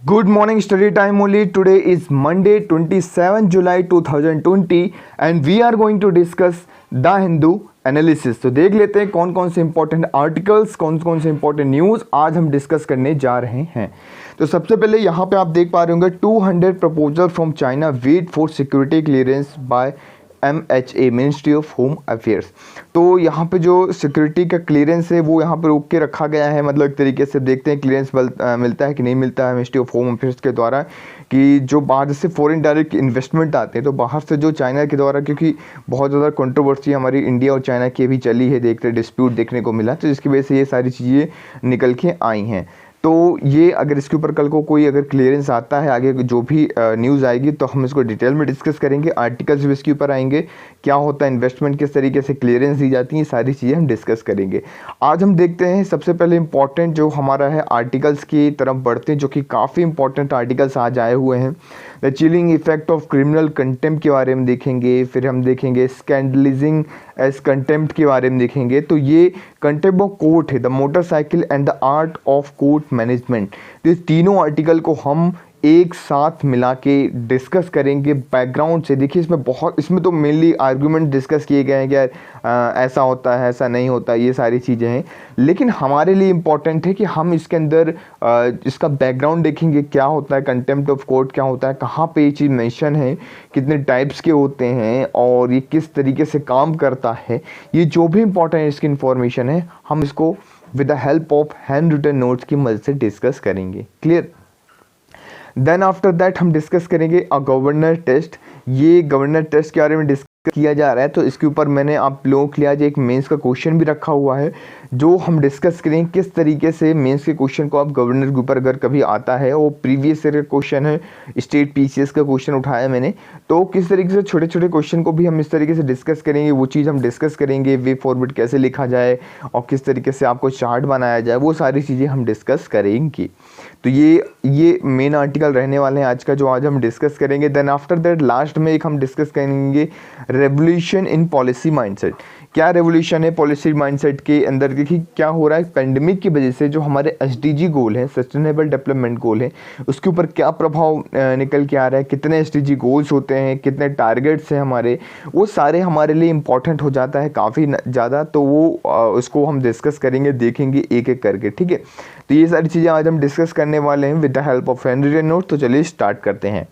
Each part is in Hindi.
Good morning, study time only. Today is Monday, 27 July 2020 and we are going to discuss The Hindu analysis. तो देख लेते हैं कौन कौन से इंपॉर्टेंट आर्टिकल्स, कौन कौन से इंपॉर्टेंट न्यूज़ आज हम डिस्कस करने जा रहे हैं। तो सबसे पहले यहाँ पे आप देख पा रहे होंगे 200 proposal from China wait for security clearance by MHA ministry of home affairs. तो यहाँ पे जो सिक्योरिटी का क्लियरेंस है वो यहाँ पर रोक के रखा गया है। मतलब एक तरीके से देखते हैं क्लियरेंस मिलता है कि नहीं मिलता है मिनिस्ट्री ऑफ होम अफेयर्स के द्वारा, कि जो बाहर से फॉरेन डायरेक्ट इन्वेस्टमेंट आते हैं तो बाहर से जो चाइना के द्वारा, क्योंकि बहुत ज़्यादा कंट्रोवर्सी हमारी इंडिया और चाइना की भी चली है, देखते डिस्प्यूट देखने को मिला, तो जिसकी वजह से ये सारी चीज़ें निकल के आई हैं। तो ये अगर इसके ऊपर कल को कोई अगर क्लियरेंस आता है, आगे जो भी न्यूज़ आएगी तो हम इसको डिटेल में डिस्कस करेंगे। आर्टिकल्स भी इसके ऊपर आएंगे, क्या होता है इन्वेस्टमेंट, किस तरीके से क्लियरेंस दी जाती है, सारी चीज़ें हम डिस्कस करेंगे। आज हम देखते हैं सबसे पहले इंपॉर्टेंट जो हमारा है आर्टिकल्स की तरफ बढ़ते हैं, जो कि काफ़ी इंपॉर्टेंट आर्टिकल्स आज आए हुए हैं। The chilling effect of criminal contempt के बारे में देखेंगे, फिर हम देखेंगे स्कैंडलिजिंग एज कंटेम्प्ट के बारे में देखेंगे। तो ये कंटेम्प्ट ऑफ कोर्ट है, the motorcycle and the art of court management. तो इस तीनों आर्टिकल को हम एक साथ मिला के डिस्कस करेंगे बैकग्राउंड से। देखिए इसमें तो मेनली आर्गुमेंट डिस्कस किए गए हैं कि यार ऐसा होता है, ऐसा नहीं होता, ये सारी चीज़ें हैं। लेकिन हमारे लिए इम्पॉर्टेंट है कि हम इसके अंदर इसका बैकग्राउंड देखेंगे, क्या होता है कंटेम्प्ट ऑफ कोर्ट, क्या होता है, कहाँ पे ये चीज़ मेंशन है, कितने टाइप्स के होते हैं और ये किस तरीके से काम करता है। ये जो भी इंपॉर्टेंट इसकी इन्फॉर्मेशन है हम इसको with the help of handwritten notes की मदद से डिस्कस करेंगे। क्लियर। देन आफ्टर दैट हम डिस्कस करेंगे अ गवर्नर टेस्ट। ये गवर्नर टेस्ट के बारे में डिस्कस किया जा रहा है, तो इसके ऊपर मैंने आप लोगों के लिए आज एक मेंस का क्वेश्चन भी रखा हुआ है, जो हम डिस्कस करेंगे किस तरीके से मेंस के क्वेश्चन को आप गवर्नर के ऊपर अगर कभी आता है, वो प्रीवियस ईयर का क्वेश्चन है, स्टेट PCS का क्वेश्चन उठाया मैंने, तो किस तरीके से छोटे छोटे क्वेश्चन को भी हम इस तरीके से डिस्कस करेंगे। वो चीज़ हम डिस्कस करेंगे, वे फॉरवर्ड कैसे लिखा जाए और किस तरीके से आपको चार्ट बनाया जाए, वो सारी चीज़ें हम डिस्कस करेंगे। तो ये मेन आर्टिकल रहने वाले हैं आज का, जो आज हम डिस्कस करेंगे। देन आफ्टर दैट लास्ट में एक हम डिस्कस करेंगे रेवोल्यूशन इन पॉलिसी माइंडसेट। क्या रेवोल्यूशन है पॉलिसी माइंडसेट के अंदर? देखिए क्या हो रहा है, पेंडेमिक की वजह से जो हमारे SDG गोल है, सस्टेनेबल डेवलपमेंट गोल है, उसके ऊपर क्या प्रभाव निकल के आ रहा है, कितने SDG गोल्स होते हैं, कितने टारगेट्स हैं हमारे, वो सारे हमारे लिए इंपॉर्टेंट हो जाता है काफ़ी ज़्यादा। तो वो उसको हम डिस्कस करेंगे, देखेंगे एक एक करके। ठीक है, तो ये सारी चीज़ें आज हम डिस्कस करने वाले हैं with the help of handwritten note. तो चलिए स्टार्ट करते हैं।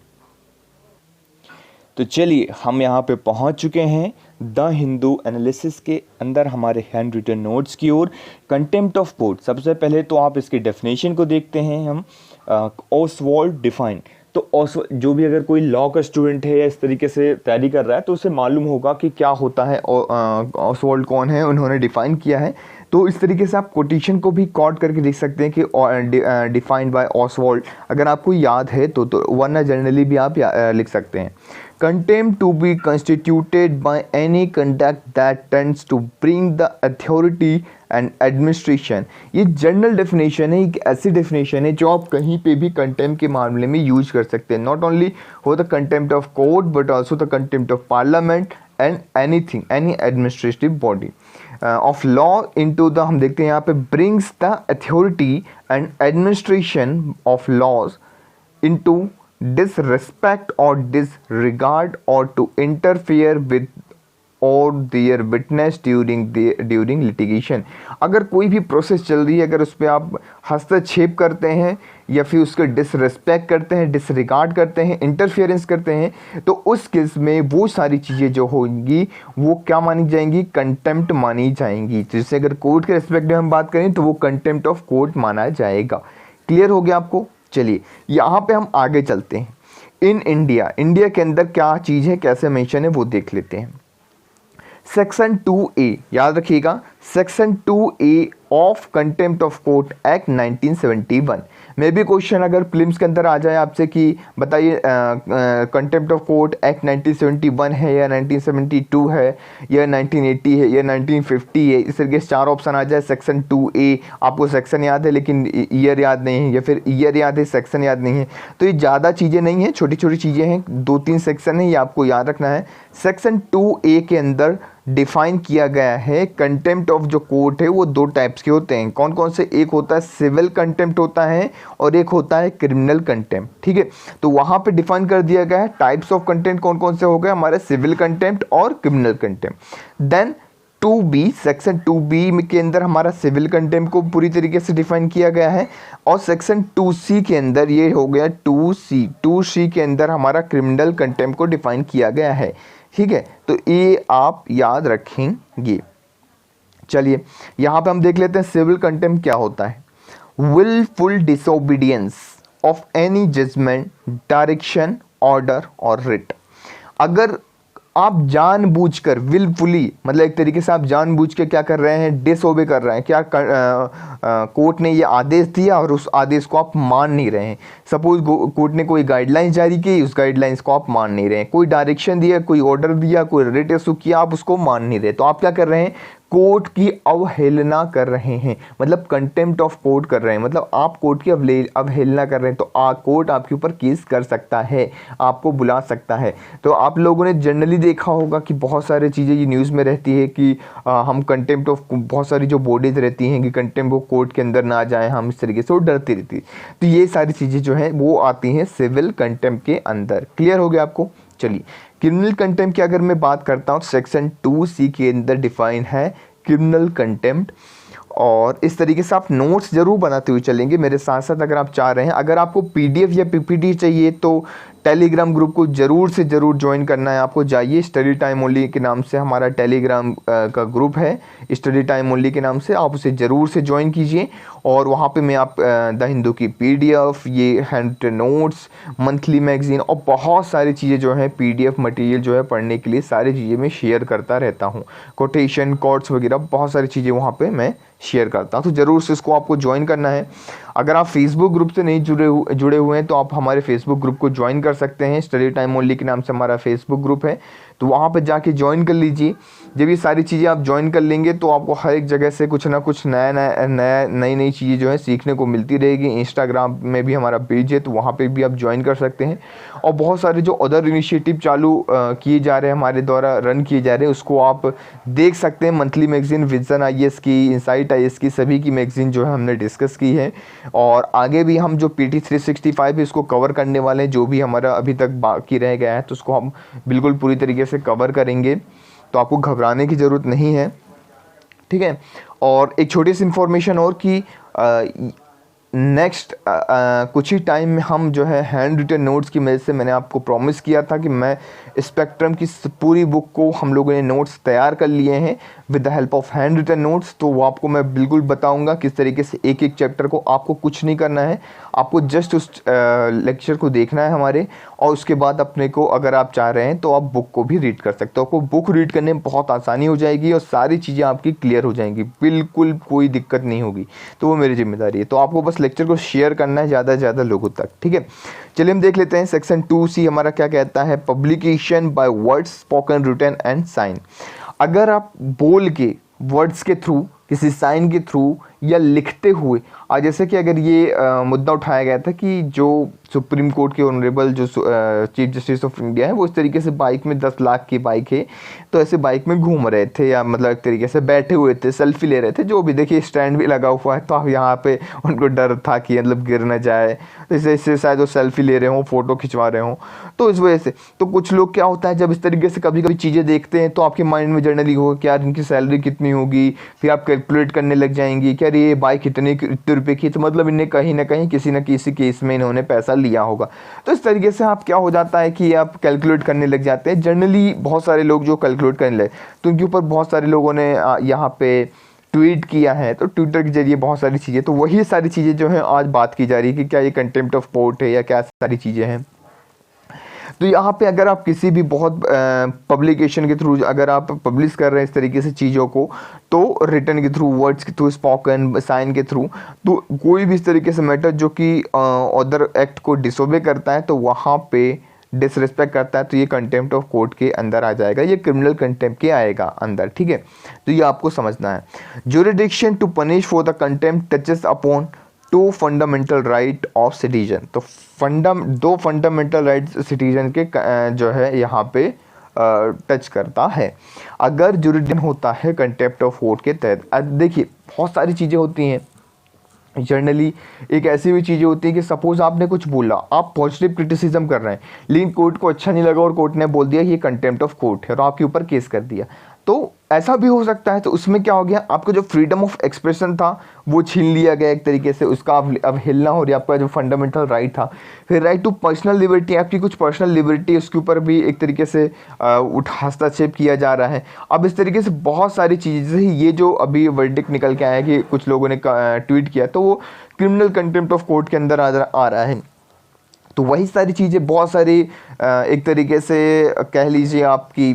तो चलिए हम यहाँ पे पहुँच चुके हैं द हिंदू एनालिसिस के अंदर हमारे हैंड रिटन नोट्स की ओर। कंटेम्प्ट ऑफ कोर्ट, सबसे पहले तो आप इसके डेफिनेशन को देखते हैं हम। ऑसवाल्ड डिफाइन, तो जो भी अगर कोई लॉ का स्टूडेंट है या इस तरीके से तैयारी कर रहा है तो उसे मालूम होगा कि क्या होता है। ऑसवाल्ड कौन है, उन्होंने डिफाइन किया है। तो इस तरीके से आप कोटेशन को भी कॉट करके देख सकते हैं कि डिफाइंड बाय ऑसवाल्ड, अगर आपको याद है तो वरना जनरली भी आप लिख सकते हैं। Contempt to be constituted by any conduct that tends to bring the authority and administration। ये जनरल डेफिनेशन है, एक ऐसी डेफिनेशन है जो आप कहीं पे भी कंटेम्प्ट के मामले में यूज कर सकते हैं। Not only for the contempt of court but also the contempt of parliament and anything, any administrative body of law into the, हम देखते हैं यहाँ पे, brings the authority and administration of laws into disrespect or disregard or to interfere with or their witness during litigation। अगर कोई भी प्रोसेस चल रही है, अगर उस पर आप हस्तक्षेप करते हैं या फिर उसके डिसरिस्पेक्ट करते हैं, डिसरिगार्ड करते हैं, इंटरफेरेंस करते हैं, तो उस केस में वो सारी चीज़ें जो होंगी वो क्या मानी जाएंगी, कंटेम्प्ट मानी जाएंगी। जैसे अगर कोर्ट के रिस्पेक्ट में हम बात करें तो वो कंटेम्प्ट ऑफ कोर्ट माना जाएगा। क्लियर हो गया आपको? चलिए यहाँ पे हम आगे चलते हैं। इन इंडिया के अंदर क्या चीज़ है, कैसे मेंशन है, वो देख लेते हैं। सेक्शन 2A, याद रखिएगा, section 2A of contempt of court act 1971 में भी क्वेश्चन अगर प्रीलिम्स के अंदर आ जाए आपसे कि बताइए कंटेम्प्ट ऑफ कोर्ट एक्ट 1971 है या 1972 है या 1980 है या 1950 है, इस तरीके से 4 ऑप्शन आ जाए। सेक्शन 2A, आपको सेक्शन याद है लेकिन ईयर याद नहीं है, या फिर ईयर याद है सेक्शन याद नहीं है, तो ये ज़्यादा चीज़ें नहीं हैं, छोटी छोटी चीज़ें हैं, 2-3 सेक्शन है, ये आपको याद रखना है। सेक्शन 2A के अंदर डिफाइन किया गया है कंटेम्प्ट ऑफ जो कोर्ट है वो 2 टाइप्स के होते हैं। कौन कौन से? एक होता है सिविल कंटेम्प्ट होता है और एक होता है क्रिमिनल कंटेम्प्ट, ठीक है। तो वहाँ पे डिफाइन कर दिया गया है टाइप्स ऑफ कंटेम्प्ट कौन कौन से हो गए हमारे, सिविल कंटेम्प्ट और criminal contempt. Then 2B, section 2B के अंदर हमारा सिविल कंटेम्प्ट को पूरी तरीके से डिफाइन किया गया है, और सेक्शन 2C के अंदर ये हो गया 2C के अंदर हमारा क्रिमिनल कंटेम्प्ट को डिफाइन किया गया है, ठीक है। तो ये आप याद रखेंगे। चलिए यहाँ पे हम देख लेते हैं सिविल कंटेम्प्ट क्या होता है। Wilful disobedience of any judgment, direction, order और रिट। अगर आप जानबूझकर, विलफुली मतलब एक तरीके से आप जानबूझ के क्या कर रहे हैं, डिसओबे कर रहे हैं, क्या कोर्ट ने ये आदेश दिया और उस आदेश को आप मान नहीं रहे हैं। सपोज कोर्ट ने कोई गाइडलाइंस जारी की, उस गाइडलाइंस को आप मान नहीं रहे हैं, कोई डायरेक्शन दिया, कोई ऑर्डर दिया, कोई रिट इशू किया, आप उसको मान नहीं रहे, तो आप क्या कर रहे हैं, कोर्ट की अवहेलना कर रहे हैं, मतलब कंटेम्प्ट ऑफ कोर्ट कर रहे हैं, मतलब आप कोर्ट की अवहेलना कर रहे हैं। तो कोर्ट आपके ऊपर केस कर सकता है, आपको बुला सकता है। तो आप लोगों ने जनरली देखा होगा कि बहुत सारी चीज़ें ये न्यूज़ में रहती है कि हम कंटेम्प्ट ऑफ, बहुत सारी जो बॉडीज रहती हैं कि कंटेम्प्ट ऑफ कोर्ट के अंदर ना जाएं हम, इस तरीके से वो डरती रहती है। तो ये सारी चीज़ें जो हैं वो आती हैं सिविल कंटेम्प्ट के अंदर। क्लियर हो गया आपको। चलिए क्रिमिनल कंटेम्प्ट की अगर मैं बात करता हूँ, सेक्शन 2C के अंदर डिफाइन है क्रिमिनल कंटेम्प्ट, और इस तरीके से आप नोट्स जरूर बनाते हुए चलेंगे मेरे साथ साथ अगर आप चाह रहे हैं। अगर आपको PDF या PPT चाहिए तो टेलीग्राम ग्रुप को ज़रूर से ज़रूर ज्वाइन करना है आपको। जाइए, स्टडी टाइम ओनली के नाम से हमारा टेलीग्राम का ग्रुप है, स्टडी टाइम ओनली के नाम से, आप उसे ज़रूर से ज्वाइन कीजिए। और वहाँ पे मैं आप द हिंदू की PDF, ये हैंड नोट्स, मंथली मैगजीन और बहुत सारी चीज़ें जो है PDF मटेरियल जो है पढ़ने के लिए सारी चीज़ें मैं शेयर करता रहता हूँ। कोटेशन, कोट्स वगैरह बहुत सारी चीज़ें वहाँ पर मैं शेयर करता हूँ, तो ज़रूर से इसको आपको ज्वाइन करना है। अगर आप फेसबुक ग्रुप से नहीं जुड़े हुए हैं तो आप हमारे फेसबुक ग्रुप को ज्वाइन कर सकते हैं। स्टडी टाइम ओनली के नाम से हमारा फेसबुक ग्रुप है, तो वहाँ पर जाके ज्वाइन कर लीजिए। जब ये सारी चीज़ें आप ज्वाइन कर लेंगे तो आपको हर एक जगह से कुछ ना कुछ नई नई चीज़ें जो है सीखने को मिलती रहेगी। इंस्टाग्राम में भी हमारा पेज है, तो वहाँ पे भी आप ज्वाइन कर सकते हैं। और बहुत सारे जो अदर इनिशिएटिव चालू किए जा रहे हैं, हमारे द्वारा रन किए जा रहे हैं, उसको आप देख सकते हैं। मंथली मैगजीन विजन IAS की, इनसाइट IAS की, सभी की मैगजीन जो है हमने डिस्कस की है। और आगे भी हम जो PT 365 है इसको कवर करने वाले हैं, जो भी हमारा अभी तक बाकी रह गया है तो उसको हम बिल्कुल पूरी तरीके से कवर करेंगे, तो आपको घबराने की ज़रूरत नहीं है, ठीक है। और एक छोटी सी इन्फॉर्मेशन और कि नेक्स्ट कुछ ही टाइम में हम जो है हैंड रिटन नोट्स की मदद से, मैंने आपको प्रॉमिस किया था कि मैं स्पेक्ट्रम की पूरी बुक को हम लोगों ने नोट्स तैयार कर लिए हैं with the help of handwritten notes. तो वो आपको मैं बिल्कुल बताऊंगा किस तरीके से एक एक चैप्टर को, आपको कुछ नहीं करना है, आपको जस्ट उस लेक्चर को देखना है हमारे, और उसके बाद अपने को अगर आप चाह रहे हैं तो आप बुक को भी रीड कर सकते हो। आपको बुक रीड करने में बहुत आसानी हो जाएगी और सारी चीज़ें आपकी क्लियर हो जाएंगी, बिल्कुल कोई दिक्कत नहीं होगी। तो वो मेरी जिम्मेदारी है, तो आपको बस लेक्चर को शेयर करना है ज़्यादा से ज़्यादा लोगों तक, ठीक है। चलिए हम देख लेते हैं सेक्शन 2C हमारा क्या कहता है। Publication by words, spoken, written and sign. अगर आप बोल के, वर्ड्स के थ्रू, किसी साइन के थ्रू या लिखते हुए, आज जैसे कि अगर ये मुद्दा उठाया गया था कि जो सुप्रीम कोर्ट के ऑनरेबल जो चीफ जस्टिस ऑफ इंडिया है वो इस तरीके से बाइक में 10 लाख की बाइक है, तो ऐसे बाइक में घूम रहे थे या मतलब एक तरीके से बैठे हुए थे, सेल्फी ले रहे थे, जो भी, देखिए स्टैंड भी लगा हुआ है, तो आप यहाँ पे उनको डर था कि मतलब गिर न जाए, इससे शायद वो सेल्फी ले रहे हों, फ़ोटो खिंचवा रहे हों, तो इस वजह से। तो कुछ लोग क्या होता है, जब इस तरीके से कभी कभी चीज़ें देखते हैं तो आपके माइंड में जनरली होगा कि यार इनकी सैलरी कितनी होगी, फिर आप कैलकुलेट करने लग जाएंगी कि यार ये बाइक इतने रुपये की, तो मतलब इन्हें कहीं ना कहीं किसी न किसी केस में इन्होंने पैसा लिया होगा। तो इस तरीके से आप क्या हो जाता है कि आप कैलकुलेट करने लग जाते हैं। जनरली बहुत सारे लोग जो कैलकुलेट करने लगे, तो उनके ऊपर बहुत सारे लोगों ने यहाँ पे ट्वीट किया है, तो ट्विटर के जरिए बहुत सारी चीज़ें, तो वही सारी चीज़ें जो हैं आज बात की जा रही है कि क्या ये कंटेम्प्ट ऑफ कोर्ट है या क्या सारी चीज़ें हैं। तो यहाँ पे अगर आप किसी भी बहुत पब्लिकेशन के थ्रू अगर आप पब्लिश कर रहे हैं इस तरीके से चीज़ों को, तो रिटन के थ्रू, वर्ड्स के थ्रू, स्पोकन, साइन के थ्रू, तो कोई भी इस तरीके से मैटर जो कि अदर एक्ट को डिसोबे करता है, तो वहाँ पे डिसरिस्पेक्ट करता है, तो ये कंटेम्प्ट ऑफ कोर्ट के अंदर आ जाएगा, ये क्रिमिनल कंटेम्प्ट के आएगा अंदर, ठीक है। तो ये आपको समझना है। Jurisdiction to punish for the contempt touches upon 2 fundamental right of citizen. तो 2 फंडामेंटल राइट सिटीजन के जो है यहाँ पे टच करता है अगर जुरिडिक्शन होता है कंटेम्प्ट ऑफ कोर्ट के तहत। देखिए बहुत सारी चीज़ें होती हैं, जनरली एक ऐसी भी चीज़ें होती है कि सपोज आपने कुछ बोला, आप पॉजिटिव क्रिटिसिज्म कर रहे हैं, लेकिन कोर्ट को अच्छा नहीं लगा और कोर्ट ने बोल दिया ये कंटेम्प्ट ऑफ कोर्ट है और आपके ऊपर केस कर दिया, तो ऐसा भी हो सकता है। तो उसमें क्या हो गया, आपका जो फ्रीडम ऑफ एक्सप्रेशन था वो छीन लिया गया एक तरीके से, उसका अब हिलना हो रही है, आपका जो फंडामेंटल राइट था। फिर राइट टू पर्सनल लिबर्टी, आपकी कुछ पर्सनल लिबर्टी, उसके ऊपर भी एक तरीके से हस्तक्षेप किया जा रहा है। अब इस तरीके से बहुत सारी चीज़ें, जैसे ये जो अभी वर्डिक्ट निकल के आया है कि कुछ लोगों ने ट्वीट किया, तो वो क्रिमिनल कंटेम्प्ट ऑफ कोर्ट के अंदर आ रहा है। तो वही सारी चीज़ें बहुत सारी एक तरीके से कह लीजिए आपकी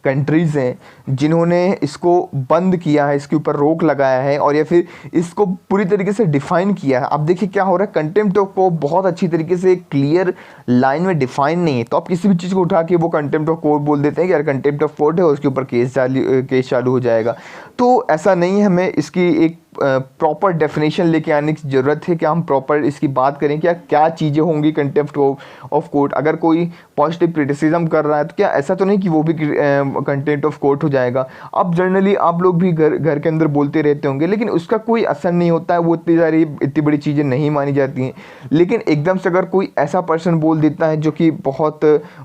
कंट्रीज़ हैं जिन्होंने इसको बंद किया है, इसके ऊपर रोक लगाया है, और या फिर इसको पूरी तरीके से डिफ़ाइन किया है। अब देखिए क्या हो रहा है, कंटेम्प्ट ऑफ को बहुत अच्छी तरीके से क्लियर लाइन में डिफाइन नहीं है, तो आप किसी भी चीज़ को उठा के वो कंटेम्प्ट ऑफ कोर्ट बोल देते हैं कि यार कंटेम्प्ट ऑफ कोर्ट है और उसके ऊपर केस चालू हो जाएगा। तो ऐसा नहीं है, हमें इसकी एक प्रॉपर डेफिनेशन लेके आने की ज़रूरत है कि हम प्रॉपर इसकी बात करें कि क्या चीज़ें होंगी कंटेम्प्ट ऑफ कोर्ट। अगर कोई पॉजिटिव क्रिटिसिज्म कर रहा है तो क्या ऐसा तो नहीं कि वो भी कंटेम्प्ट ऑफ कोर्ट हो जाएगा। अब जनरली आप लोग भी घर के अंदर बोलते रहते होंगे, लेकिन उसका कोई असर नहीं होता है, वो इतनी बड़ी चीज़ें नहीं मानी जाती हैं। लेकिन एकदम से अगर कोई ऐसा पर्सन बोल देता है जो कि बहुत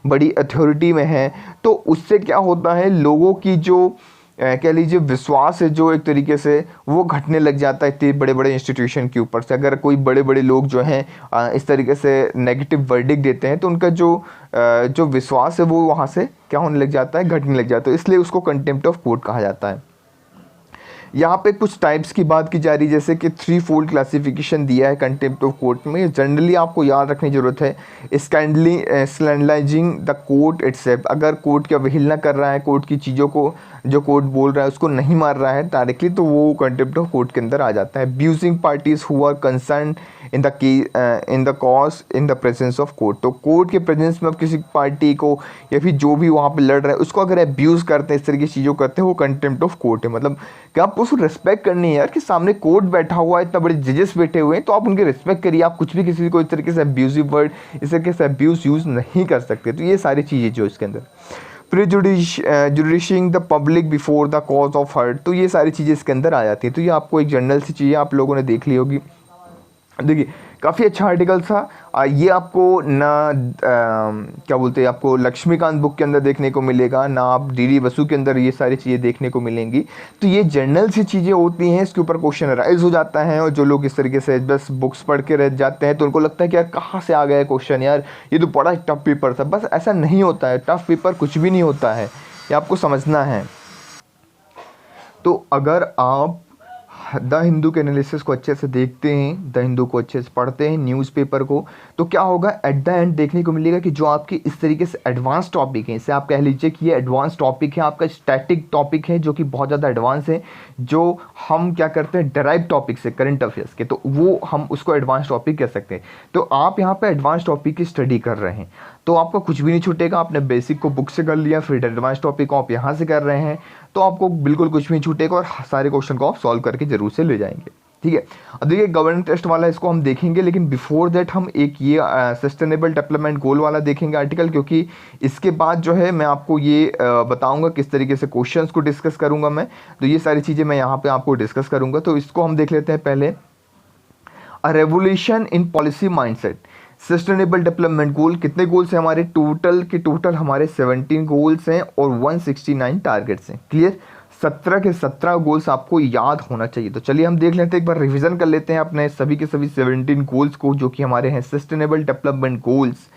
बड़ी अथॉरिटी में है, तो उससे क्या होता है, लोगों की जो कह लीजिए विश्वास है जो एक तरीके से वो घटने लग जाता है इतने बड़े बड़े इंस्टीट्यूशन के ऊपर से। अगर कोई बड़े बड़े लोग जो हैं इस तरीके से नेगेटिव वर्डिक्ट देते हैं, तो उनका जो विश्वास है वो वहाँ से क्या होने लग जाता है, घटने लग जाता है। इसलिए उसको कंटेम्प्ट ऑफ कोर्ट कहा जाता है। यहाँ पे कुछ टाइप्स की बात की जा रही है, जैसे कि 3 फोल्ड क्लासिफिकेशन दिया है कंटेम्प्ट ऑफ कोर्ट में। जनरली आपको याद रखने की जरूरत है, स्कैंडलाइजिंग द कोर्ट इटसेल्फ, अगर कोर्ट की अवहेलना कर रहा है, कोर्ट की चीज़ों को जो कोर्ट बोल रहा है उसको नहीं मार रहा है डायरेक्टली, तो वो कंटेम्प्ट ऑफ कोर्ट के अंदर आ जाता है। Abusing parties who are concern in the cause in the presence of court, तो कोर्ट के प्रेजेंस में आप किसी पार्टी को या फिर जो भी वहाँ पे लड़ रहा है उसको अगर अब्यूज़ करते हैं, इस तरह की चीज़ों करते हैं, वो कंटेम्प्ट ऑफ कोर्ट है। मतलब कि आपको उसको रिस्पेक्ट करनी है यार, कि सामने कोर्ट बैठा हुआ है, इतना बड़े जजेस बैठे हुए हैं, तो आप उनके रिस्पेक्ट करिए। आप कुछ भी किसी को इस तरीके से अब्यूजिव वर्ड, इस तरीके से अब्यूज़ यूज़ नहीं कर सकते। तो ये सारी चीज़ें जो इसके अंदर prejudicing the public before the cause of hurt, तो ये सारी चीज़ें इसके अंदर आ जाती हैं। तो ये आपको एक जनरल सी चीज़ें आप लोगों ने देख ली होगी। देखिए काफ़ी अच्छा आर्टिकल था। ये आपको ना क्या बोलते हैं, आपको लक्ष्मीकांत बुक के अंदर देखने को मिलेगा, ना आप डीडी बसु के अंदर ये सारी चीज़ें देखने को मिलेंगी। तो ये जनरल सी चीज़ें होती हैं, इसके ऊपर क्वेश्चन राइज हो जाता है, और जो लोग इस तरीके से बस बुक्स पढ़ के रह जाते हैं तो उनको लगता है कि यार कहाँ से आ गया क्वेश्चन, यार ये तो बड़ा टफ पेपर था। बस ऐसा नहीं होता है, टफ पेपर कुछ भी नहीं होता है, ये आपको समझना है। तो अगर आप द हिंदू के एनालिसिस को अच्छे से देखते हैं, द हिंदू को अच्छे से पढ़ते हैं, न्यूज़पेपर को, तो क्या होगा, एट द एंड देखने को मिलेगा कि जो आपके इस तरीके से एडवांस टॉपिक हैं, इसे आप कह लीजिए कि ये एडवांस टॉपिक है, आपका स्टैटिक टॉपिक है जो कि बहुत ज़्यादा एडवांस है, जो हम क्या करते हैं डेराइव टॉपिक से, करंट अफेयर्स के, तो वो हम उसको एडवांस टॉपिक कह सकते हैं। तो आप यहाँ पे एडवांस टॉपिक की स्टडी कर रहे हैं, तो आपका कुछ भी नहीं छूटेगा। आपने बेसिक को बुक से कर लिया, फिर एडवांस टॉपिक को आप यहाँ से कर रहे हैं, तो आपको बिल्कुल कुछ भी नहीं छूटेगा और सारे क्वेश्चन को आप सॉल्व करके जरूर से ले जाएंगे। ठीक है, अब देखिए गवर्नेंस टेस्ट वाला इसको हम देखेंगे, लेकिन बिफोर दैट हम एक ये सस्टेनेबल डेवलपमेंट गोल वाला देखेंगे आर्टिकल, क्योंकि इसके बाद जो है मैं आपको ये बताऊंगा किस तरीके से क्वेश्चंस को डिस्कस करूंगा मैं। तो ये सारी चीज़ें मैं यहाँ पे आपको डिस्कस करूंगा। तो इसको हम देख लेते हैं पहले, a revolution in policy mindset. Sustainable development goal, कितने गोल्स हैं हमारे, टोटल हमारे 17 गोल्स हैं और 169 टारगेट्स हैं। क्लियर, 17 के 17 गोल्स आपको याद होना चाहिए। तो चलिए हम देख लेते हैं, एक बार रिवीजन कर लेते हैं अपने सभी के सभी 17 गोल्स को, जो कि हमारे हैं सस्टेनेबल डेवलपमेंट गोल्स।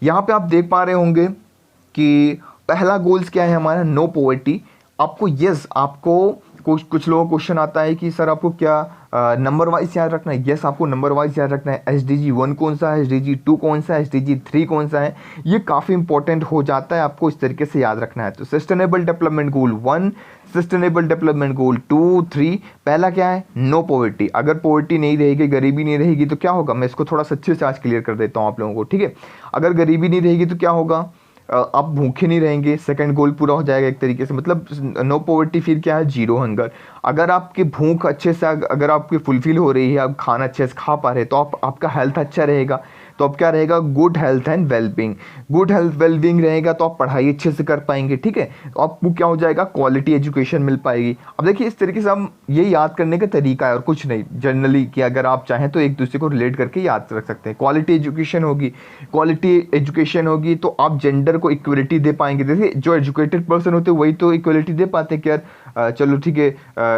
यहाँ पे आप देख पा रहे होंगे कि पहला गोल्स क्या है हमारा, नो पॉवर्टी। आपको आपको कुछ लोगों को क्वेश्चन आता है कि सर आपको क्या नंबर वाइज याद रखना है। यस, आपको नंबर वाइज याद रखना है। SDG 1 कौन सा है, SDG 2 कौन सा है, SDG 3 कौन सा है, ये काफ़ी इंपॉर्टेंट हो जाता है, आपको इस तरीके से याद रखना है। तो sustainable development goal 1, sustainable development goal 2, 3। पहला क्या है, नो पॉवर्टी। अगर पॉवर्टी नहीं रहेगी, गरीबी नहीं रहेगी, तो क्या होगा, मैं इसको थोड़ा सा अच्छे से आज क्लियर कर देता हूँ आप लोगों को। ठीक है, अगर गरीबी नहीं रहेगी तो क्या होगा, आप भूखे नहीं रहेंगे, सेकंड गोल पूरा हो जाएगा एक तरीके से। मतलब नो पॉवर्टी, फिर क्या है, जीरो हंगर। अगर आपकी भूख अच्छे से अगर आपकी फुलफिल हो रही है, आप खाना अच्छे से खा पा रहे हैं, तो आपका हेल्थ अच्छा रहेगा। तो अब क्या रहेगा, good health and wellbeing. Good health wellbeing रहेगा तो आप पढ़ाई अच्छे से कर पाएंगे, ठीक है। तो आपको क्या हो जाएगा, क्वालिटी एजुकेशन मिल पाएगी। अब देखिए इस तरीके से हम ये याद करने का तरीका है और कुछ नहीं, जनरली कि अगर आप चाहें तो एक दूसरे को रिलेट करके याद रख सकते हैं। क्वालिटी एजुकेशन होगी, क्वालिटी एजुकेशन होगी तो आप जेंडर को इक्वलिटी दे पाएंगे। देखिए जो एजुकेटेड पर्सन होते हैं वही तो इक्वलिटी दे पाते हैं कि यार चलो ठीक है,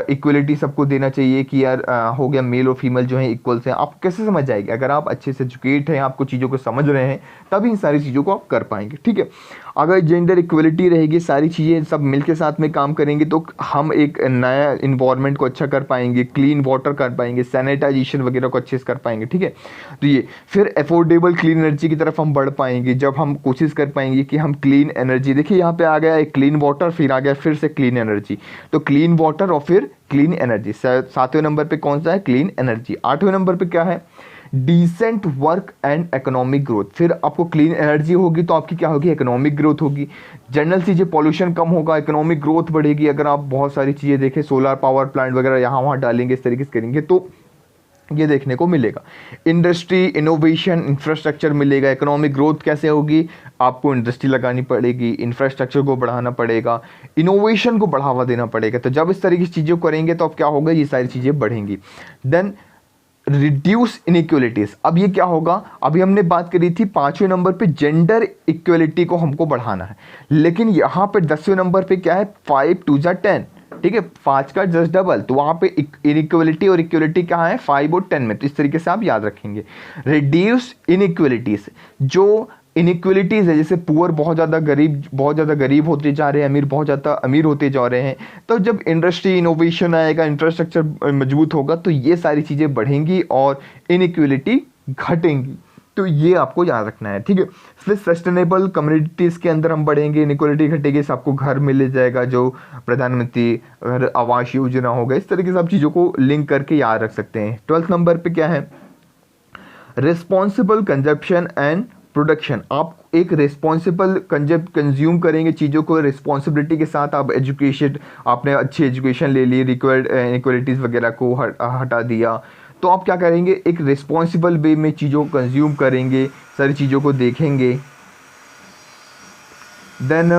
इक्वलिटी सबको देना चाहिए कि यार हो गया, मेल और फीमेल जो है इक्वल्स हैं। आप कैसे समझ जाएंगे, अगर आप अच्छे से एजुकेट हैं, आपको चीज़ों को समझ रहे हैं, तभी इन सारी चीज़ों को आप कर पाएंगे, ठीक है। अगर जेंडर इक्वलिटी रहेगी, सारी चीज़ें सब मिलके साथ में काम करेंगे तो हम एक नया इन्वायरमेंट को अच्छा कर पाएंगे, क्लीन वाटर कर पाएंगे, सैनिटाइजेशन वगैरह को अच्छे से कर पाएंगे, ठीक है। तो ये फिर अफोर्डेबल क्लीन एनर्जी की तरफ हम बढ़ पाएंगे जब हम कोशिश कर पाएंगे कि हम क्लीन एनर्जी, देखिए यहाँ पे आ गया एक क्लीन वाटर, फिर आ गया फिर से क्लीन एनर्जी। तो क्लीन वाटर और फिर क्लीन एनर्जी, 7वें नंबर पे कौन सा है, क्लीन एनर्जी। 8वें नंबर पे क्या है, decent work and economic growth. फिर आपको क्लीन एनर्जी होगी तो आपकी क्या होगी, इकोनॉमिक ग्रोथ होगी। जनरल चीज़ें, पॉल्यूशन कम होगा, इकोनॉमिक ग्रोथ बढ़ेगी। अगर आप बहुत सारी चीज़ें देखें, सोलर पावर प्लांट वगैरह यहाँ वहाँ डालेंगे, इस तरीके से करेंगे तो ये देखने को मिलेगा। इंडस्ट्री, इनोवेशन, इंफ्रास्ट्रक्चर मिलेगा। इकोनॉमिक ग्रोथ कैसे होगी, आपको इंडस्ट्री लगानी पड़ेगी, इंफ्रास्ट्रक्चर को बढ़ाना पड़ेगा, इनोवेशन को बढ़ावा देना पड़ेगा। तो जब इस तरीके की चीज़ें करेंगे तो अब क्या होगा, ये सारी चीज़ें बढ़ेंगी। Then reduce inequalities. अब ये क्या होगा, अभी हमने बात करी थी 5वें नंबर पे जेंडर इक्वलिटी को हमको बढ़ाना है, लेकिन यहाँ पे 10वें नंबर पे क्या है, 5 2 जा 10, ठीक है, 5 का जस्ट डबल। तो वहाँ पे इनइक्वलिटी और इक्वलिटी कहाँ है, 5 और 10 में। तो इस तरीके से आप याद रखेंगे। रिड्यूस इनइक्वलिटीज, जो इनइक्वलिटीज़ है, जैसे पुअर बहुत ज़्यादा गरीब होते जा रहे हैं, अमीर बहुत ज़्यादा अमीर होते जा रहे हैं। तो जब इंडस्ट्री, इनोवेशन आएगा, इंफ्रास्ट्रक्चर मजबूत होगा तो ये सारी चीज़ें बढ़ेंगी और इनइक्वलिटी घटेंगी। तो ये आपको याद रखना है, ठीक है। फिर सस्टेनेबल कम्युनिटीज़ के अंदर हम बढ़ेंगे, इनइक्वलिटी घटेगी, सबको घर मिल जाएगा, जो प्रधानमंत्री घर आवास योजना होगा। इस तरीके से आप चीज़ों को लिंक करके याद रख सकते हैं। 12th नंबर पे क्या है, रिस्पॉन्सिबल कंजप्शन एंड प्रोडक्शन। आप एक रिस्पॉन्सिबल कंज्यूम करेंगे चीज़ों को, रिस्पॉन्सिबिलिटी के साथ आप एजुकेशन, आपने अच्छी एजुकेशन ले ली, रिक्वायर्ड इनइक्वलिटीज़ वगैरह को हटा दिया, तो आप क्या करेंगे, एक रिस्पॉन्सिबल वे में चीज़ों को कंज्यूम करेंगे, सारी चीज़ों को देखेंगे। देन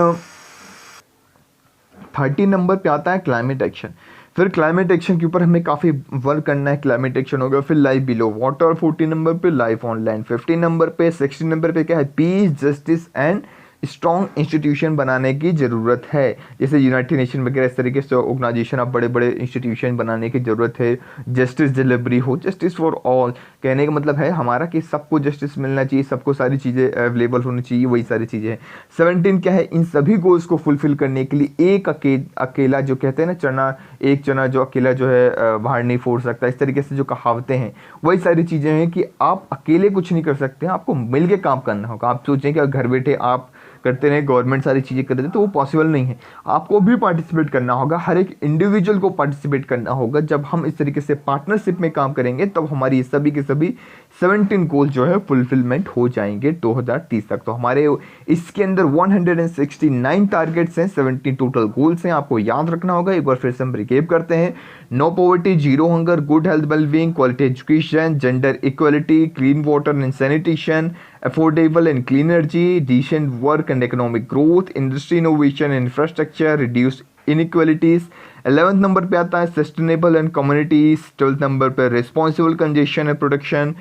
13 नंबर पे आता है क्लाइमेट एक्शन। फिर क्लाइमेट एक्शन के ऊपर हमें काफ़ी वर्क करना है, क्लाइमेट एक्शन हो गया। फिर लाइफ बिलो वाटर 14 नंबर पे, लाइफ ऑन लैंड 15 नंबर पे, 16 नंबर पे क्या है, peace, justice and strong institution बनाने की ज़रूरत है। जैसे यूनाइटेड नेशन वगैरह इस तरीके से ऑर्गेनाइजेशन, आप बड़े बड़े इंस्टीट्यूशन बनाने की ज़रूरत है। जस्टिस डिलीवरी हो, जस्टिस फॉर ऑल, कहने का मतलब है हमारा कि सबको जस्टिस मिलना चाहिए, सबको सारी चीज़ें अवेलेबल होनी चाहिए, वही सारी चीज़ें हैं। 17 क्या है, इन सभी गोल्स को फुलफिल करने के लिए एक अकेला, जो कहते हैं ना, एक चना जो अकेला जो है बाहर नहीं फोड़ सकता, इस तरीके से जो कहावतें हैं, वही सारी चीज़ें हैं कि आप अकेले कुछ नहीं कर सकते हैं, आपको मिल के काम करना होगा। आप सोचें कि घर बैठे आप करते रहे, गवर्नमेंट सारी चीज़ें कर रहे थे, तो वो पॉसिबल नहीं है। आपको भी पार्टिसिपेट करना होगा, हर एक इंडिविजुअल को पार्टिसिपेट करना होगा। जब हम इस तरीके से पार्टनरशिप में काम करेंगे तब हमारी सभी के सभी 17 गोल जो है फुलफिलमेंट हो जाएंगे 2030 तक। तो हमारे इसके अंदर 169 टारगेट्स हैं, 17 टोटल गोल्स हैं, आपको याद रखना होगा। एक बार फिर से हम रिकेप करते हैं। No poverty, zero hunger, good health wellbeing, quality education, gender equality, clean water and sanitation, affordable and clean energy, decent work and economic growth, industry innovation and infrastructure, reduce inequalities। 11th number पे आता है sustainable and communities. 12th number पे responsible consumption and production.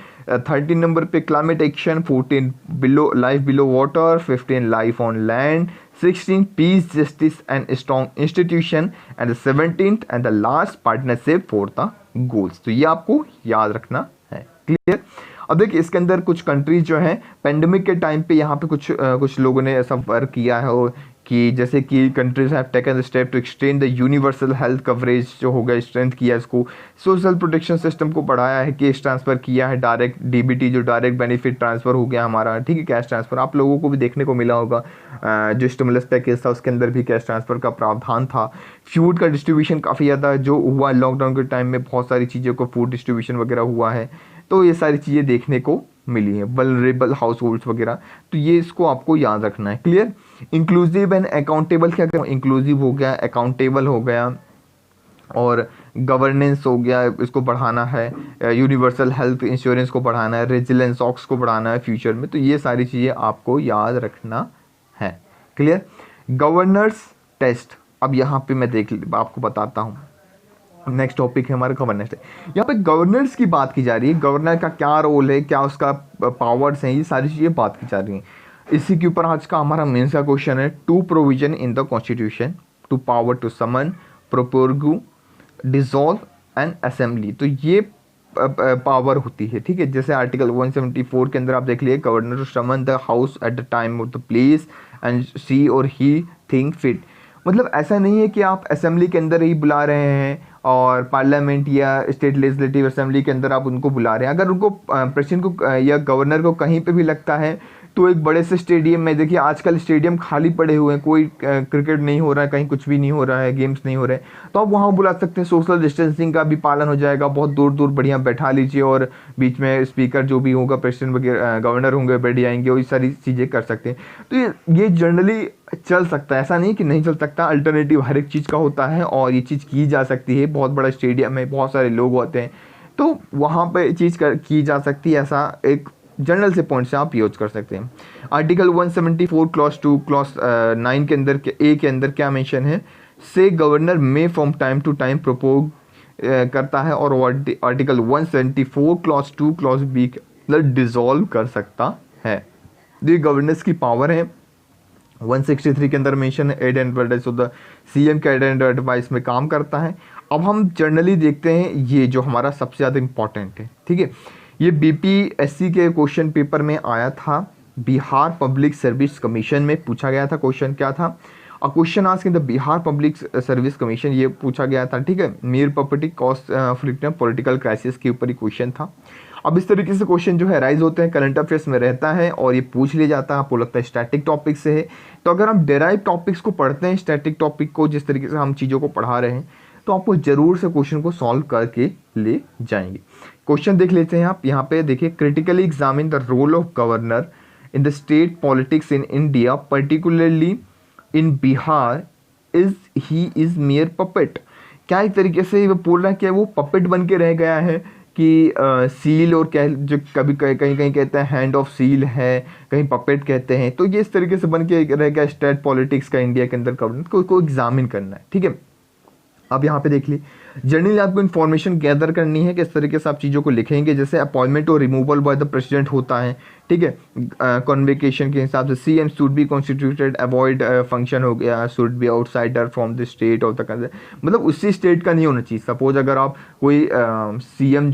13 number पे climate action. 14 below life below water. 15 life on land. 16 peace, justice and strong institution and 17th and the last partnership for the goals. तो ये आपको याद रखना है, क्लियर। अब देखिए इसके अंदर कुछ कंट्रीज जो हैं पेंडेमिक के टाइम पे यहाँ पे कुछ लोगों ने ऐसा वर्क किया है कि जैसे कि countries have taken the step to extend the universal health coverage जो होगा, स्ट्रेंथ किया इसको, सोशल प्रोटेक्शन सिस्टम को बढ़ाया है, कैश ट्रांसफ़र किया है, डायरेक्ट डीबीटी जो डायरेक्ट बेनिफिट ट्रांसफ़र हो गया हमारा, ठीक है, कैश ट्रांसफ़र आप लोगों को भी देखने को मिला होगा। जो स्टिमुलस पैकेज था उसके अंदर भी कैश ट्रांसफ़र का प्रावधान था। फूड का डिस्ट्रीब्यूशन काफ़ी ज़्यादा जो हुआ लॉकडाउन के टाइम में, बहुत सारी चीज़ों को फूड डिस्ट्रीब्यूशन वगैरह हुआ है, तो ये सारी चीज़ें देखने को मिली हैं, वल्नरेबल हाउस होल्ड्स वगैरह। तो ये इसको आपको याद रखना है, क्लियर। इंक्लूसिव एंड अकाउंटेबल, क्या इंक्लूसिव हो गया, अकाउंटेबल हो गया, और गवर्नेंस हो गया, इसको बढ़ाना है, यूनिवर्सल हेल्थ इंश्योरेंस को बढ़ाना है, रेजिलेंस ऑक्स को बढ़ाना है फ्यूचर में। तो ये सारी चीज़ें आपको याद रखना है। क्लियर। गवर्नर्स टेस्ट, अब यहाँ पे मैं आपको बताता हूँ। नेक्स्ट टॉपिक है हमारा गवर्नेंस टेस्ट। यहाँ पे गवर्नर्स की बात की जा रही है, गवर्नर का क्या रोल है, क्या उसका पावर्स हैं, ये सारी चीज़ें बात की जा रही हैं। इसी के ऊपर आज का हमारा मेंस का क्वेश्चन है। Two provision in the constitution to power to summon, prorogue, dissolve and assembly. तो ये पावर होती है, ठीक है। जैसे आर्टिकल 174 के अंदर आप देख लिए, governor to summon the house at the time of the place and see और ही थिंक फिट। मतलब ऐसा नहीं है कि आप असेंबली के अंदर ही बुला रहे हैं और पार्लियामेंट या स्टेट लेजिस्लेटिव असेंबली के अंदर आप उनको बुला रहे हैं। अगर उनको प्रेसिडेंट को या गवर्नर को कहीं पे भी लगता है तो एक बड़े से स्टेडियम में, देखिए आजकल स्टेडियम खाली पड़े हुए हैं, कोई क्रिकेट नहीं हो रहा है, कहीं कुछ भी नहीं हो रहा है, गेम्स नहीं हो रहे हैं, तो आप वहाँ बुला सकते हैं। सोशल डिस्टेंसिंग का भी पालन हो जाएगा, बहुत दूर दूर बढ़िया बैठा लीजिए और बीच में स्पीकर जो भी होगा, प्रेसिडेंट वगैरह गवर्नर होंगे, बैठ जाएंगे और ये सारी चीज़ें कर सकते हैं। तो ये जनरली चल सकता है, ऐसा नहीं कि नहीं चल सकता। अल्टरनेटिव हर एक चीज़ का होता है और ये चीज़ की जा सकती है। बहुत बड़ा स्टेडियम है, बहुत सारे लोग होते हैं, तो वहाँ पे चीज़ की जा सकती है। ऐसा एक जनरल से पॉइंट से आप यूज कर सकते हैं। आर्टिकल 174 क्लॉज 2 क्लॉज 9 के अंदर ए के अंदर क्या मेंशन है, से गवर्नर में from time to time propose करता है, और आर्टिकल 174 क्लॉज 2 क्लॉज बी के अंदर डिसॉल्व कर सकता है। ये गवर्नेंस की पावर है। 163 के अंदर मेंशन है, aid and advice of the CM का एड एंड एडवाइस में काम करता है। अब हम जनरली देखते हैं ये जो हमारा सबसे ज़्यादा इंपॉर्टेंट है, ठीक है। ये बीपीएससी के क्वेश्चन पेपर में आया था, बिहार पब्लिक सर्विस कमीशन में पूछा गया था। क्वेश्चन क्या था, a question asked in the Bihar public service commission, ये पूछा गया था, ठीक है। मीर property conflict political crisis के ऊपर ही क्वेश्चन था। अब इस तरीके से क्वेश्चन जो है राइज होते हैं, करंट अफेयर्स में रहता है और ये पूछ लिया जाता है। आपको लगता है स्टैटिक टॉपिक से है, तो अगर हम डेराइव टॉपिक्स को पढ़ते हैं, स्टैटिक टॉपिक को जिस तरीके से हम चीज़ों को पढ़ा रहे हैं, तो आपको जरूर से क्वेश्चन को सॉल्व करके ले जाएंगे। क्वेश्चन देख लेते हैं आप। यहाँ पे देखिए, critically examine the role of governor in the state politics in India, particularly in Bihar, is mere puppet. क्या एक तरीके से वो बोल रहा है कि वो पपेट बन के रह गया है कि सील, और कह जो कभी कहीं कहीं कहते हैं हैंड ऑफ सील है, कहीं पपेट कहते हैं। तो ये इस तरीके से बन के रह गया स्टेट पॉलिटिक्स का इंडिया के अंदर गवर्नेंस को एग्जामिन करना है, ठीक है। अब यहाँ पे देख ली, जनरली आपको इन्फॉर्मेशन गैदर करनी है, किस तरीके से आप चीज़ों को लिखेंगे। जैसे अपॉइंटमेंट और रिमूवल बाय द प्रेसिडेंट होता है, ठीक है। कॉन्वेकेशन के हिसाब से CM should be constituted, avoid function हो गया, should be outsider from the state of the country, मतलब उसी स्टेट का नहीं होना चाहिए। सपोज अगर आप कोई सीएम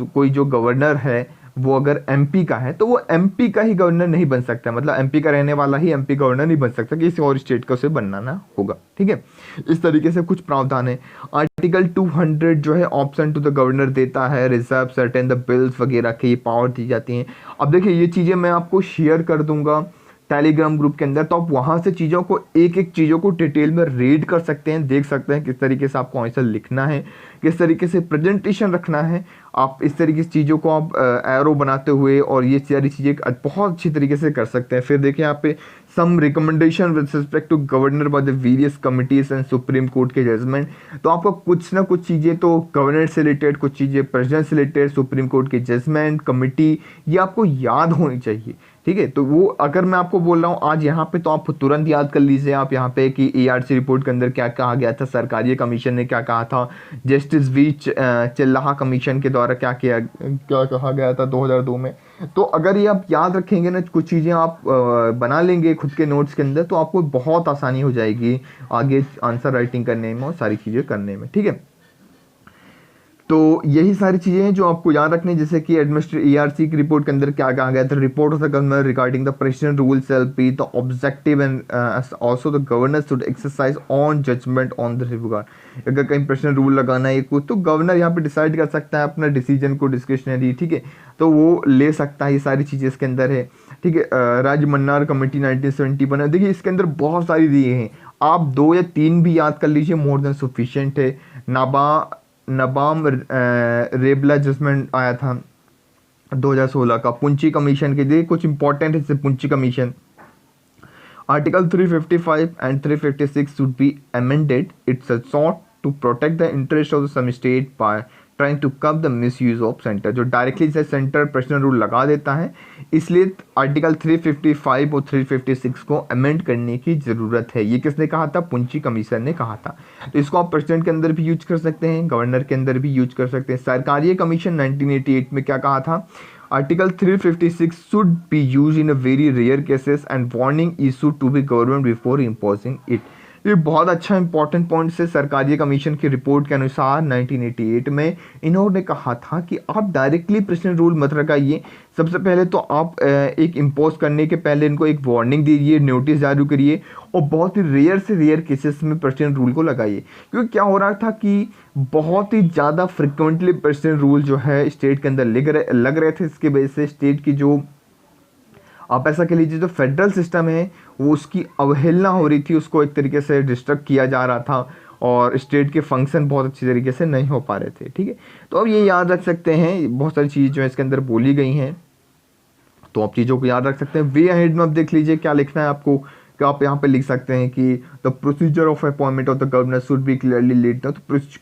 कोई जो गवर्नर है वो अगर एमपी का है, तो वो एमपी का ही गवर्नर नहीं बन सकता, मतलब एमपी का रहने वाला ही एमपी गवर्नर नहीं बन सकता, किसी और स्टेट का उसे बनाना होगा, ठीक है। इस तरीके से कुछ प्रावधान है। आर्टिकल 200 जो है ऑप्शन टू द गवर्नर देता है, रिजर्व सर्टेन द बिल्स वगैरह की पावर दी जाती हैं। अब देखिए ये चीज़ें मैं आपको शेयर कर दूंगा टेलीग्राम ग्रुप के अंदर, तो आप वहाँ से चीज़ों को एक एक चीज़ों को डिटेल में रीड कर सकते हैं, देख सकते हैं किस तरीके से आपको आंसर लिखना है, किस तरीके से प्रेजेंटेशन रखना है। आप इस तरीके की चीज़ों को आप एरो बनाते हुए और ये सारी चीज़ें बहुत अच्छी तरीके से कर सकते हैं। फिर देखिए यहाँ पे some recommendation with respect to governor by the various committees and supreme court के जजमेंट। तो आपको कुछ ना कुछ चीज़ें तो गवर्नर से रिलेटेड, कुछ चीज़ें प्रेसिडेंट से रिलेटेड, सुप्रीम कोर्ट के जजमेंट, कमिटी, ये आपको याद होनी चाहिए, ठीक है। तो वो अगर मैं आपको बोल रहा हूँ आज यहाँ पे, तो आप तुरंत याद कर लीजिए आप यहाँ पे कि एआरसी रिपोर्ट के अंदर क्या कहा गया था, सरकारी कमीशन ने क्या कहा था, जस्टिस वी चिल्लाहा कमीशन के द्वारा क्या कहा गया था 2002 में। तो अगर ये आप याद रखेंगे ना, कुछ चीज़ें आप बना लेंगे खुद के नोट्स के अंदर, तो आपको बहुत आसानी हो जाएगी आगे आंसर राइटिंग करने में और सारी चीज़ें करने में, ठीक है। तो यही सारी चीज़ें हैं जो आपको याद रखनी है। जैसे कि एडमिनिस्ट्रेटिव ईआरसी की रिपोर्ट के अंदर क्या कहा गया था, report of the governor regarding the president rule shall be the objective and also the governor should exercise on judgment on the regard. अगर कहीं प्रेसिडेंट रूल लगाना है कुछ, तो गवर्नर यहाँ पे डिसाइड कर सकता है अपना डिसीजन को, डिस्क्रिशनरी, ठीक है, तो वो ले सकता है। ये सारी चीज़ें इसके अंदर है, ठीक है। राज्य मन्नार कमेटी 1970 बना, देखिए इसके अंदर बहुत सारी दिए हैं, आप 2 या 3 भी याद कर लीजिए, मोर देन सफिशिएंट है। नबाम रेबला जजमेंट आया था 2016 का। पुंची कमीशन के लिए कुछ इंपॉर्टेंट है, जैसे Punchhi commission article 355 and 356 should be amended, it's sought to protect the interest of some state by trying to curb the misuse of centre. जो डायरेक्टली से सेंटर पर्सनल रूल लगा देता है, इसलिए आर्टिकल 355 और 356 को अमेंड करने की ज़रूरत है। ये किसने कहा था? पुंची कमीशन ने कहा था। तो इसको आप प्रेसिडेंट के अंदर भी यूज कर सकते हैं, गवर्नर के अंदर भी यूज कर सकते हैं। सरकारी कमीशन 1988 में क्या कहा था? Article 356 should be use in a very rare cases and warning issue to be government before imposing it. ये बहुत अच्छा इंपॉर्टेंट पॉइंट है। सरकारी कमीशन की रिपोर्ट के अनुसार 1988 में इन्होंने कहा था कि आप डायरेक्टली प्रेसिडेंट रूल मत लगाइए। सबसे पहले तो आप एक इम्पोज करने के पहले इनको एक वार्निंग दीजिए, नोटिस जारी करिए, और बहुत ही रेयर से रेयर केसेस में प्रेसिडेंट रूल को लगाइए। क्योंकि क्या हो रहा था कि बहुत ही ज़्यादा फ्रिक्वेंटली प्रेसिडेंट रूल जो है स्टेट के अंदर लग रहे थे। इसकी वजह से स्टेट की जो, आप ऐसा कह लीजिए, जो फेडरल सिस्टम है वो उसकी अवहेलना हो रही थी, उसको एक तरीके से डिस्टर्ब किया जा रहा था और स्टेट के फंक्शन बहुत अच्छी तरीके से नहीं हो पा रहे थे। ठीक है, तो अब ये याद रख सकते हैं, बहुत सारी चीज़ जो है इसके अंदर बोली गई हैं, तो आप चीज़ों को याद रख सकते हैं। वे अहेड में आप देख लीजिए क्या लिखना है आपको, कि आप यहाँ पे लिख सकते हैं कि the procedure of appointment of the governor should be clearly lead. तो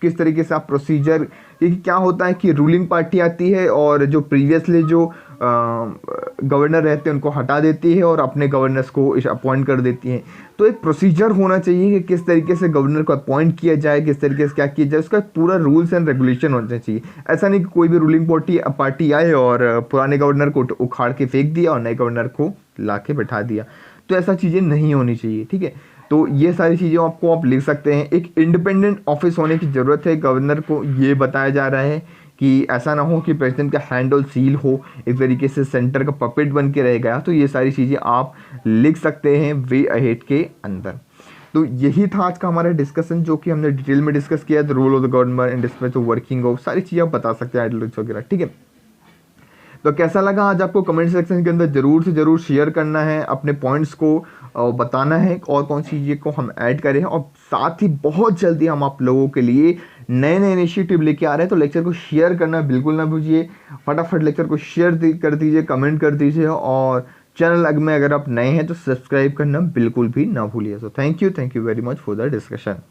किस तरीके से आप प्रोसीजर, क्योंकि क्या होता है कि रूलिंग पार्टी आती है और जो प्रीवियसली जो गवर्नर रहते हैं उनको हटा देती है और अपने गवर्नर्स को अपॉइंट कर देती है। तो एक प्रोसीजर होना चाहिए कि किस तरीके से गवर्नर को अपॉइंट किया जाए, किस तरीके से क्या किया जाए, उसका पूरा रूल्स एंड रेगुलेशन होना चाहिए। ऐसा नहीं कि कोई भी रूलिंग पार्टी आए और पुराने गवर्नर को उखाड़ के फेंक दिया और नए गवर्नर को ला के बैठा दिया। तो ऐसा चीज़ें नहीं होनी चाहिए। ठीक है, तो ये सारी चीज़ें आपको आप लिख सकते हैं। एक इंडिपेंडेंट ऑफिस होने की ज़रूरत है। गवर्नर को ये बताया जा रहा है कि ऐसा ना हो कि प्रेसिडेंट का हैंड और सील हो, एक तरीके से सेंटर का पपेट बन के रह गया। तो ये सारी चीज़ें आप लिख सकते हैं वे अहेड के अंदर। तो यही था आज का हमारा डिस्कशन, जो कि हमने डिटेल में डिस्कस किया। The role of the governor in dispatch of working of, सारी चीज़ें आप बता सकते हैं, आइडियोलॉजी वगैरह। ठीक है, तो कैसा लगा आज आपको कमेंट सेक्शन के अंदर ज़रूर से ज़रूर शेयर करना है, अपने पॉइंट्स को बताना है और कौन सी चीज़ें को हम ऐड करें। और साथ ही बहुत जल्दी हम आप लोगों के लिए नए नए इनिशिएटिव लेके आ रहे हैं। तो लेक्चर को शेयर करना बिल्कुल ना भूलिए, फटाफट लेक्चर को शेयर कर दीजिए, कमेंट कर दीजिए, और चैनल में अगर आप नए हैं तो सब्सक्राइब करना बिल्कुल भी ना भूलिए। So thank you very much for the discussion.